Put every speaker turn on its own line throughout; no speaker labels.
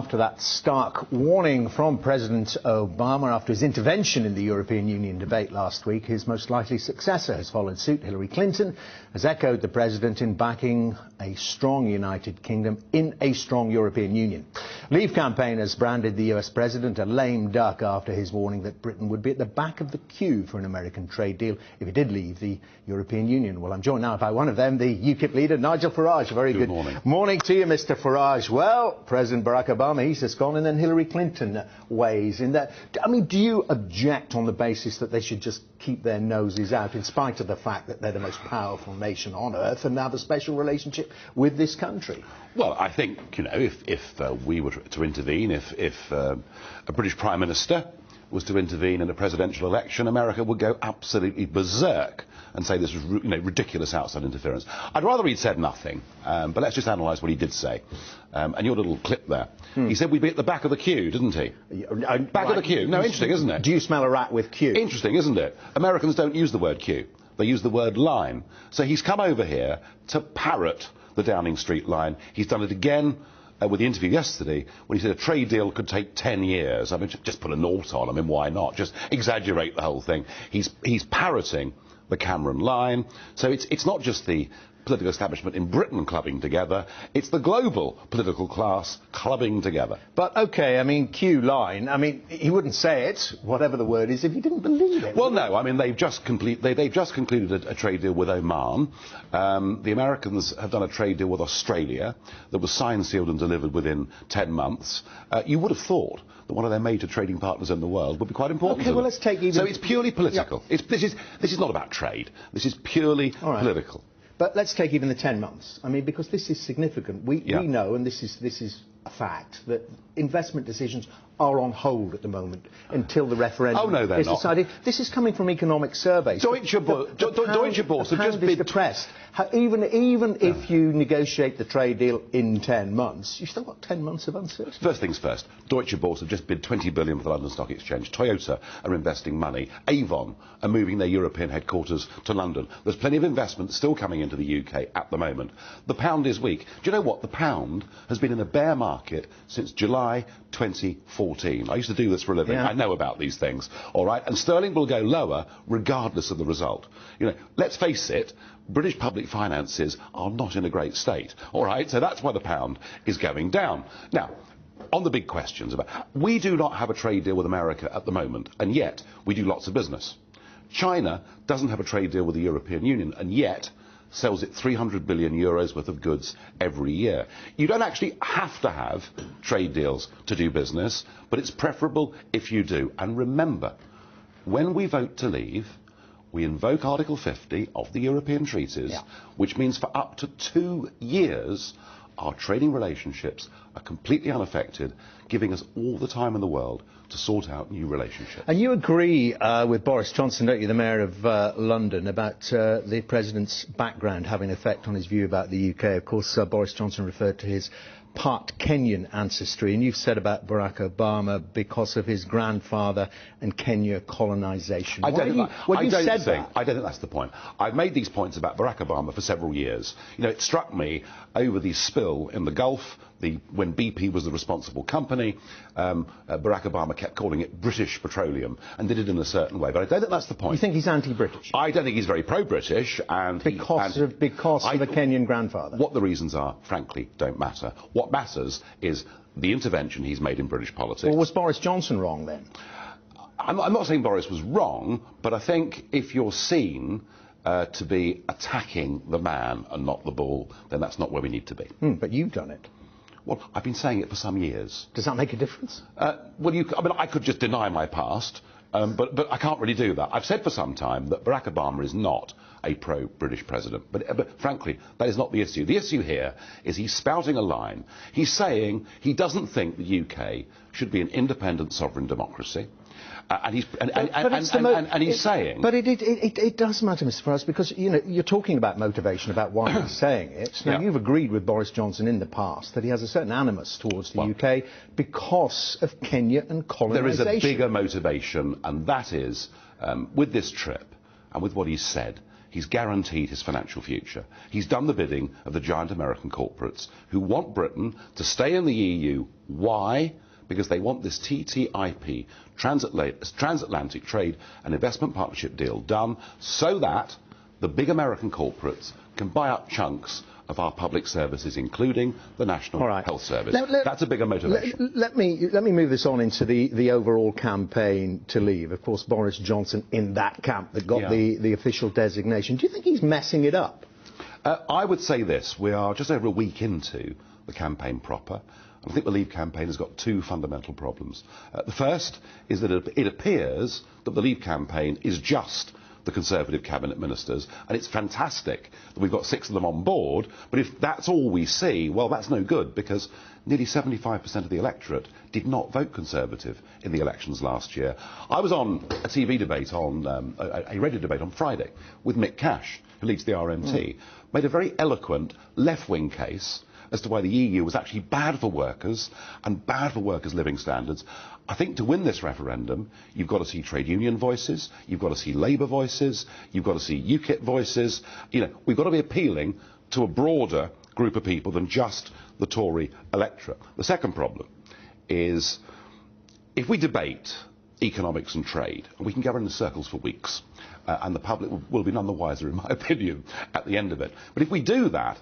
after that stark warning from President Obama after his intervention in the European Union debate last week, his most likely successor has followed suit. Hillary Clinton has echoed the president in backing a strong United Kingdom in a strong European Union. Leave campaigners branded the US president a lame duck after his warning that Britain would be at the back of the queue for an American trade deal if he did leave the European Union. Well, I'm joined now by one of them, the UKIP leader, Nigel Farage. Very good morning to you, Mr. Farage. Well, President Barack Obama, he's just gone, and then Hillary Clinton weighs in that. I mean, do you object on the basis that they should just keep their noses out in spite of the fact that they're the most powerful nation on earth and have a special relationship with this country?
Well, I think, you know, if we were to intervene, if a British Prime Minister was to intervene in a presidential election, America would go absolutely berserk and say this was ridiculous outside interference. I'd rather he'd said nothing, but let's just analyse what he did say. And your little clip there. He said we'd be at the back of the queue, didn't he? Back of the queue. No, interesting, isn't it?
Do you smell a rat with queue?
Interesting, isn't it? Americans don't use the word queue. They use the word line. So he's come over here to parrot the Downing Street line. He's done it again with the interview yesterday when he said a trade deal could take 10 years. I mean, just put a naught on. I mean, why not? Just exaggerate the whole thing. He's parroting the Cameron line. So it's not just the political establishment in Britain clubbing together, it's the global political class clubbing together.
But, OK, I mean, Q line, I mean, he wouldn't say it, whatever the word is, if he didn't believe it.
Well, no, I mean, they've just concluded a trade deal with Oman. The Americans have done a trade deal with Australia that was signed, sealed and delivered within 10 months. You would have thought that one of their major trading partners in the world would be quite important.
OK, well, let's take even...
So it's purely political. Yep. This is not about trade. This is purely political.
But let's take even the 10 months. I mean, because this is significant. We know, and this is a fact, that investment decisions are on hold at the moment until the referendum is decided. This is coming from economic surveys.
Deutsche Börse have just been
depressed. Even if you negotiate the trade deal in 10 months, you've still got 10 months of uncertainty.
First things first, Deutsche Börse have just bid 20 billion for the London Stock Exchange. Toyota are investing money. Avon are moving their European headquarters to London. There's plenty of investment still coming into the UK at the moment. The pound is weak. Do you know what? The pound has been in a bear market since July 2014. I used to do this for a living. I know about these things. All right, and sterling will go lower regardless of the result. You know, let's face it. British public finances are not in a great state, all right? So that's why the pound is going down. Now, on the big questions about... We do not have a trade deal with America at the moment, and yet we do lots of business. China doesn't have a trade deal with the European Union, and yet sells it 300 billion euros worth of goods every year. You don't actually have to have trade deals to do business, but it's preferable if you do. And remember, when we vote to leave, we invoke Article 50 of the European treaties, which means for up to 2 years, our trading relationships are completely unaffected, giving us all the time in the world to sort out new relationships.
And you agree with Boris Johnson, don't you, the Mayor of London, about the President's background having an effect on his view about the UK? Of course, Boris Johnson referred to his part Kenyan ancestry, and you've said about Barack Obama because of his grandfather and Kenya colonisation.
I don't think that's the point. I've made these points about Barack Obama for several years. You know, it struck me over the spill in the Gulf, when BP was the responsible company, Barack Obama kept calling it British Petroleum and did it in a certain way. But I don't think that's the point.
You think he's anti-British?
I don't think he's very pro-British.
Because of the Kenyan grandfather?
What the reasons are, frankly, don't matter. What matters is the intervention he's made in British politics.
Well, was Boris Johnson wrong then?
I'm not saying Boris was wrong, but I think if you're seen to be attacking the man and not the bull, then that's not where we need to be.
But you've done it.
Well, I've been saying it for some years.
Does that make a difference?
I could just deny my past, but I can't really do that. I've said for some time that Barack Obama is not a pro-British president. But frankly, that is not the issue. The issue here is he's spouting a line. He's saying he doesn't think the UK should be an independent sovereign democracy. And he's saying...
But it does matter, Mr. Farage, because, you know, you're talking about motivation, about why he's saying it. Now, you've agreed with Boris Johnson in the past that he has a certain animus towards the UK because of Kenya and colonisation.
There is a bigger motivation, and that is, with this trip and with what he said, he's guaranteed his financial future. He's done the bidding of the giant American corporates who want Britain to stay in the EU. Why? Because they want this TTIP, transatlantic trade and investment partnership deal, done so that the big American corporates can buy up chunks of our public services, including the National Health Service. That's a bigger motivation.
Let me move this on into the overall campaign to leave. Of course, Boris Johnson in that camp that got the official designation. Do you think he's messing it up?
I would say this. We are just over a week into the campaign proper. I think the Leave campaign has got two fundamental problems. The first is that it appears that the Leave campaign is just the Conservative cabinet ministers, and it's fantastic that we've got 6 of them on board, but if that's all we see, well, that's no good, because nearly 75% of the electorate did not vote Conservative in the elections last year. I was on a TV debate, a radio debate on Friday with Mick Cash, who leads the RMT, made a very eloquent left-wing case as to why the EU was actually bad for workers and bad for workers' living standards. I think to win this referendum, you've got to see trade union voices, you've got to see Labour voices, you've got to see UKIP voices. You know, we've got to be appealing to a broader group of people than just the Tory electorate. The second problem is, if we debate economics and trade, and we can go around in circles for weeks, and the public will be none the wiser, in my opinion, at the end of it. But if we do that,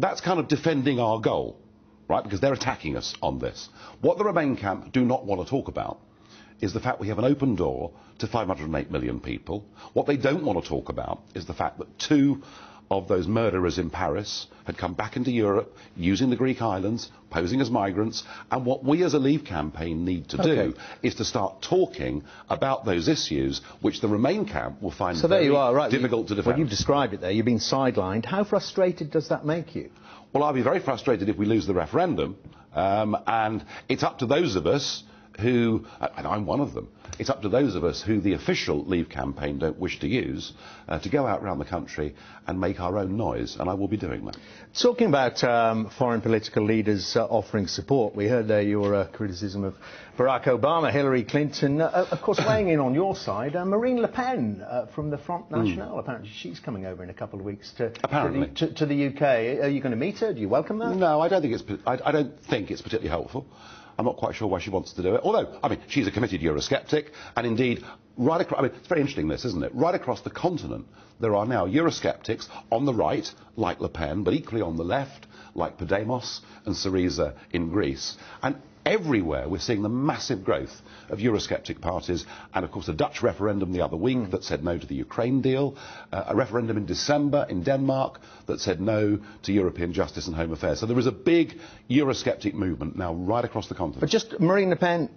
that's kind of defending our goal, right? Because they're attacking us on this. What the Remain camp do not want to talk about is the fact we have an open door to 508 million people. What they don't want to talk about is the fact that 2 of those murderers in Paris had come back into Europe using the Greek islands, posing as migrants, and what we as a Leave campaign need to do is to start talking about those issues, which the Remain camp will find difficult to defend.
Well, you've described it there. You've been sidelined. How frustrated does that make you?
Well, I'll be very frustrated if we lose the referendum, and it's up to those of us who, and I'm one of them, it's up to those of us who the official Leave campaign don't wish to use, to go out around the country and make our own noise, and I will be doing that.
Talking about foreign political leaders offering support, we heard there your criticism of Barack Obama, Hillary Clinton, of course weighing in on your side, Marine Le Pen from the Front National. Apparently she's coming over in a couple of weeks to the UK. Are you going to meet her? Do you welcome that?
No, I don't think it's particularly helpful. I'm not quite sure why she wants to do it. Although, I mean, she's a committed Eurosceptic, and indeed, right across, I mean, it's very interesting this, isn't it? Right across the continent, there are now Eurosceptics on the right, like Le Pen, but equally on the left, like Podemos and Syriza in Greece. And everywhere we're seeing the massive growth of Eurosceptic parties, and of course a Dutch referendum the other week that said no to the Ukraine deal, a referendum in December in Denmark that said no to European justice and home affairs. So there is a big Eurosceptic movement now right across the continent.
But just Marine Le Pen,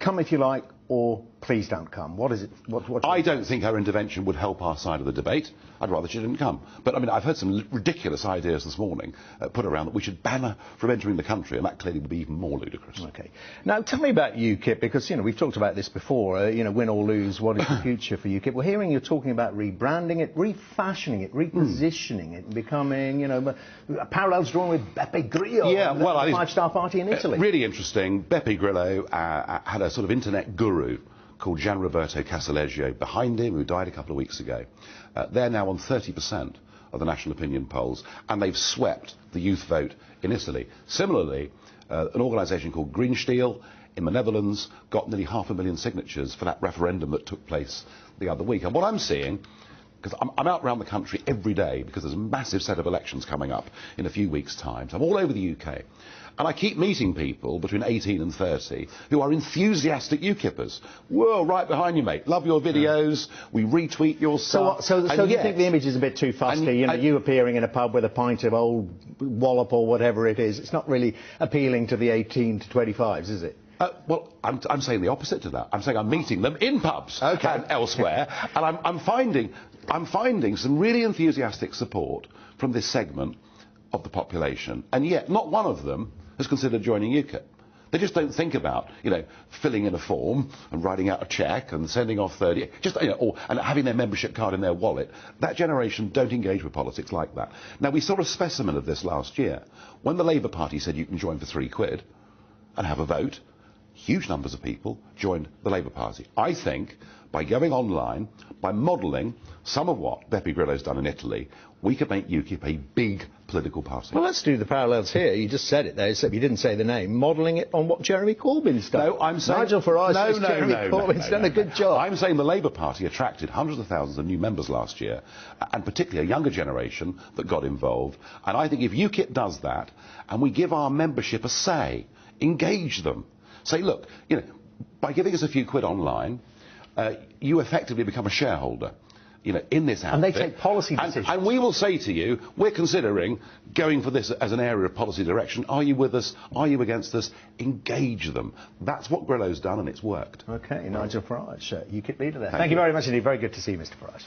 come if you like, or please don't come. What is it?
I don't think her intervention would help our side of the debate. I'd rather she didn't come. But I mean, I've heard some ridiculous ideas this morning put around that we should ban her from entering the country, and that clearly would be even more ludicrous.
Okay. Now, tell me about UKIP, because, you know, we've talked about this before, you know, win or lose, what is the future for UKIP? We're hearing you're talking about rebranding it, refashioning it, repositioning it, becoming, you know, parallels drawn with Beppe Grillo, the five-star party in Italy.
Really interesting. Beppe Grillo had a sort of internet guru called Gian Roberto Casaleggio behind him, who died a couple of weeks ago. They're now on 30% of the national opinion polls, and they've swept the youth vote in Italy. Similarly, an organisation called Green Steel in the Netherlands got nearly 500,000 signatures for that referendum that took place the other week. And what I'm seeing, because I'm out around the country every day, because there's a massive set of elections coming up in a few weeks' time. So I'm all over the UK. And I keep meeting people between 18 and 30 who are enthusiastic UKIPers. Whoa, right behind you, mate. Love your videos. We retweet your stuff.
So you think the image is a bit too fusty? You appearing in a pub with a pint of old wallop or whatever it is. It's not really appealing to the 18 to 25s, is it?
Well, I'm saying the opposite to that. I'm saying I'm meeting them in pubs and elsewhere, and I'm finding some really enthusiastic support from this segment of the population, and yet not one of them has considered joining UKIP. They just don't think about, you know, filling in a form and writing out a cheque and sending off 30, just, you know, and having their membership card in their wallet. That generation don't engage with politics like that. Now, we saw a specimen of this last year when the Labour Party said you can join for £3 and have a vote. huge numbers of people joined the Labour Party. I think by going online, by modelling some of what Beppe Grillo's done in Italy, we could make UKIP a big political party.
Well, let's do the parallels here. You just said it there, except you didn't say the name. Modelling it on what Jeremy Corbyn's done.
No, I'm saying...
Nigel Farage says Jeremy Corbyn's done a good job.
I'm saying the Labour Party attracted hundreds of thousands of new members last year, and particularly a younger generation that got involved. And I think if UKIP does that, and we give our membership a say, engage them, say, look, by giving us a few quid online, you effectively become a shareholder. In this outfit.
And they take policy decisions.
And we will say to you, we're considering going for this as an area of policy direction. Are you with us? Are you against us? Engage them. That's what Grillo's done, and it's worked.
OK, Nigel Farage, UKIP leader there. Thank you very much indeed. Very good to see you, Mr Farage.